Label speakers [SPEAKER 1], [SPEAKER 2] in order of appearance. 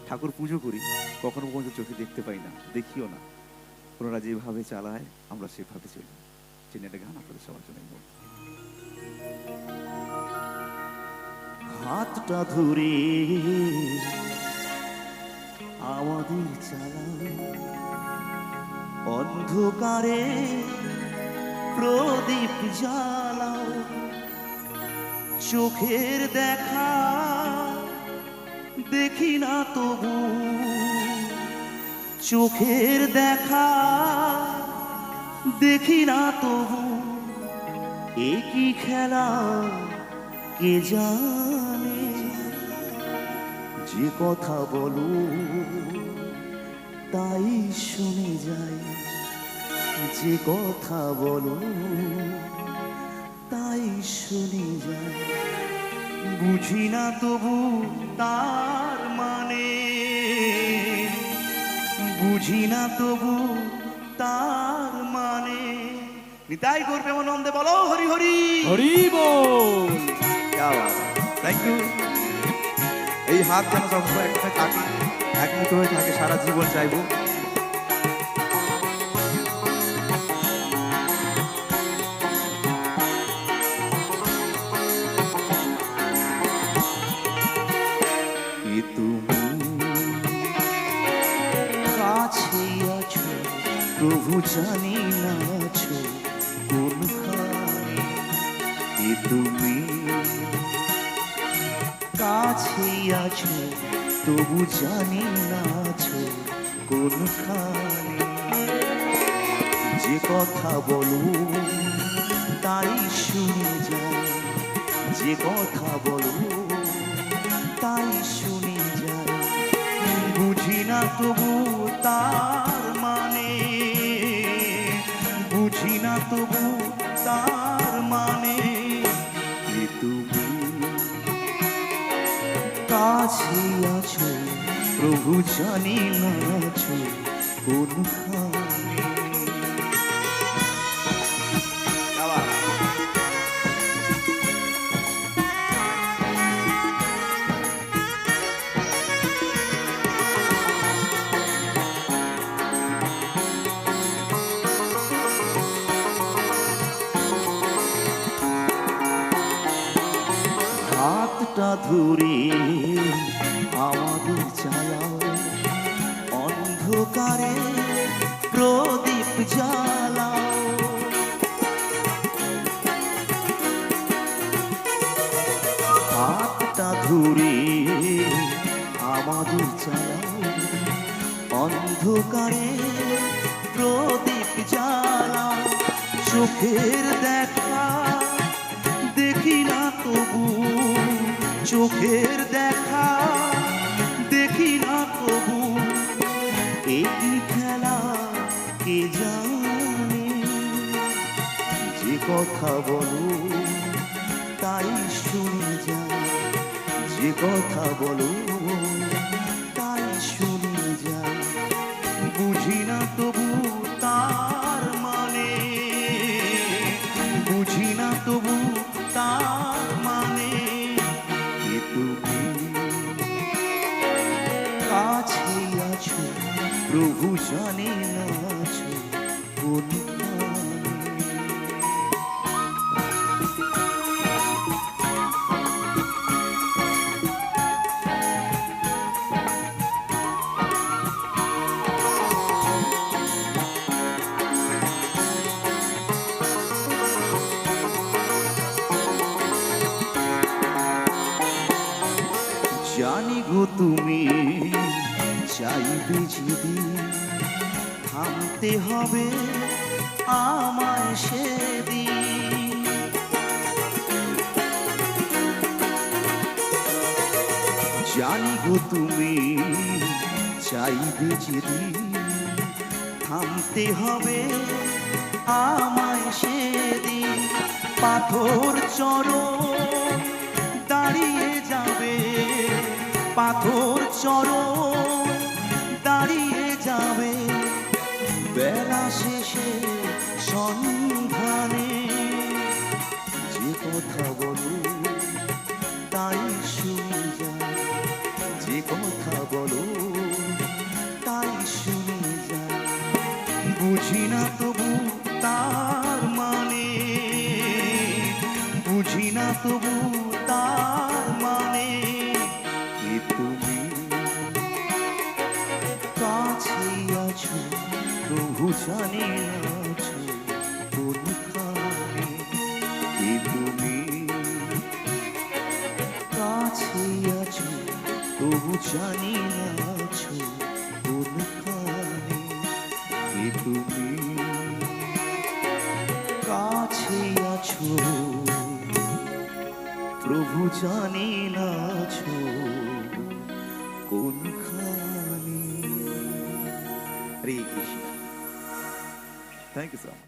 [SPEAKER 1] ঠাকুর পুজো করি, কখনো পর্যন্ত চোখে দেখতে পাই না, দেখিও না। ওনারা যেভাবে চালায় আমরা সেভাবে চলি। চিনি একটা গান আপনাদের সবার জন্য। হাতটা ধরে আমাদের চালায়, অন্ধকারে প্রদীপ জ্বালাও, চোখের দেখা দেখি না তবু, চোখের দেখা দেখি না তবু, একই খেলা কে জানে। যে কথা বলো তাই শুনে যায়, যে কথা বলো তাই শুনে যায়। বুঝি না তবু তার মানে, বুঝি না তবু তার মানে। নিতাই গৌর প্রেমানন্দে বলো হরি হরি
[SPEAKER 2] হরি বল।
[SPEAKER 1] Thank you. এই হাত যেন সবসময় একসাথে থাকে, একমুখ হয়ে থাকে, সারা জীবন চাইবো। কাছে আছো প্রভু জানি না আছো কোনখানে, এ তুমি কাছে আছো তবু জানি না আছো কোনখানে। যে কথা বলো তাই শুনে যায়, যে কথা বলো তাই শুনে যায়। বুঝি না তবু তার মানে, বুঝি না তবু তার মানে। তুমি কাছে আছো প্রভু জানি না আছো কোনখানে। হাতটা ধরে আমাদের চালাও, অন্ধকারে প্রদীপ জ্বালাও। হাতটা ধরে আমাদের চালাও, অন্ধকারে প্রদীপ জ্বালাও। চোখের দেখা দেখি না তবু, চোখের দেখা দেখি না তবু, এই খেলা কে জানে। যে কথা বলো তাই শুনে যায়, যে কথা বলো তাই শুনে যায়। বুঝি না তবু তার মানে, বুঝি না তবু তার মানে। তুমি কাছে আছো প্রভু জানে না আছো কোনখানে। জানি গো তুমি চাইবে যেদিন, থামতে হবে আমায় সেদিন। জানি গো তুমি চাইবে যেদিন, থামতে হবে আমায় সেদিন। পাথর চরণ দাঁড়িয়ে যাবে, পাথর চরণ দাঁড়িয়ে যাবে, বেলা শেষে সন্ধানে। যে কথা বলো তাই শুনে যায়, যে কথা
[SPEAKER 3] বলো তাই শুনে যাই, বুঝি না তবু তার মানে, বুঝি না তবু তার মানে, কি তুমি কাছে আছো প্রভু জানে আছো কোনখানে, কি তুমি কাছে আছো তবু জানি আছো কোনখানে, কি তুমি কাছে আছো প্রভু জানি আছো কোনখানে। Hare Krishna.
[SPEAKER 1] Thank you sir.